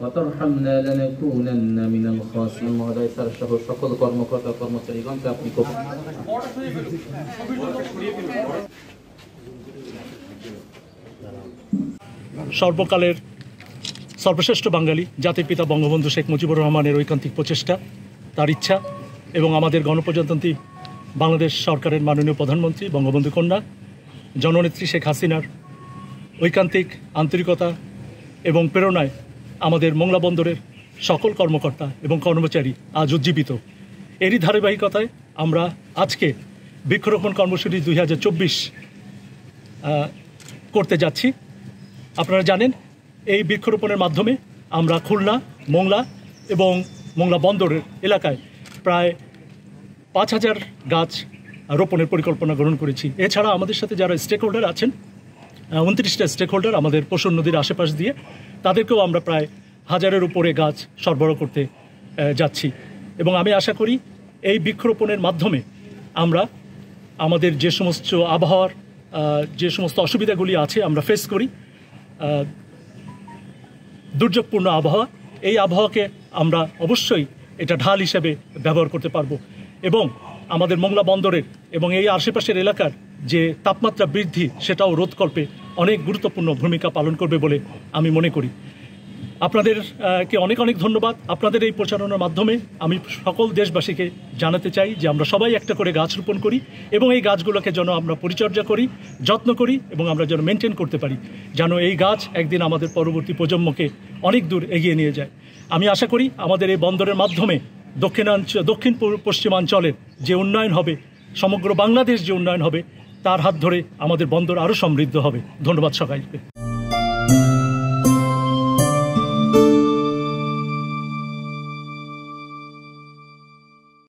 وترحمنا لنكونن من الخاسرين মহোদয় স্যার সহ সকল কর্মকর্তা কর্মচারীগণকে আপনি সর্বকালের সর্বশ্রেষ্ঠ বাঙালি জাতির পিতা বঙ্গবন্ধু শেখ মুজিবুর রহমানের ঐকান্তিক প্রচেষ্টা, তার ইচ্ছা এবং আমাদের গণপ্রজাতন্ত্রী বাংলাদেশ সরকারের মাননীয় প্রধানমন্ত্রী বঙ্গবন্ধু কন্যা জননেত্রী শেখ হাসিনার ঐকান্তিক আন্তরিকতা এবং প্রেরণায় আমাদের মোংলা বন্দরের সকল কর্মকর্তা এবং কর্মচারী আজ উজ্জীবিত। এরই ধারাবাহিকতায় আমরা আজকে বৃক্ষরোপণ কর্মসূচি 2024 করতে যাচ্ছি। আপনারা জানেন এই বৃক্ষরোপণের মাধ্যমে আমরা খুলনা, মোংলা এবং মোংলা বন্দরের এলাকায় প্রায় 5000 গাছ রোপণের পরিকল্পনা গ্রহণ করেছি। এছাড়া আমাদের সাথে যারা স্টেক হোল্ডার আছেন 29টা স্টেক হোল্ডার আমাদের পোষণ নদীর আশেপাশ দিয়ে, তাদেরকেও আমরা প্রায় 1000-এর উপরে গাছ সরবরাহ করতে যাচ্ছি। এবং আমি আশা করি এই বৃক্ষরোপণের মাধ্যমে আমরা আমাদের যে সমস্ত আবহাওয়ার যে সমস্ত অসুবিধাগুলি আছে আমরা ফেস করি, দুর্যোগপূর্ণ আবহাওয়া, এই আবহাওয়াকে আমরা অবশ্যই এটা ঢাল হিসেবে ব্যবহার করতে পারবো এবং আমাদের মোংলা বন্দরের এবং এই আশেপাশের এলাকার যে তাপমাত্রা বৃদ্ধি সেটাও রোধকল্পে অনেক গুরুত্বপূর্ণ ভূমিকা পালন করবে বলে আমি মনে করি। আপনাদেরকে অনেক অনেক ধন্যবাদ। আপনাদের এই প্রচারণার মাধ্যমে আমি সকল দেশবাসীকে জানাতে চাই যে আমরা সবাই একটা করে গাছ রোপণ করি এবং এই গাছগুলোকে যেন আমরা পরিচর্যা করি, যত্ন করি এবং আমরা যেন মেনটেন করতে পারি, যেন এই গাছ একদিন আমাদের পরবর্তী প্রজন্মকে অনেক দূর এগিয়ে নিয়ে যায়। আমি আশা করি আমাদের এই বন্দরের মাধ্যমে দক্ষিণ পশ্চিমাঞ্চলের যে উন্নয়ন হবে, সমগ্র বাংলাদেশ যে উন্নয়ন হবে, তার হাত ধরে আমাদের বন্দর আরও সমৃদ্ধ হবে। ধন্যবাদ সবাইকে।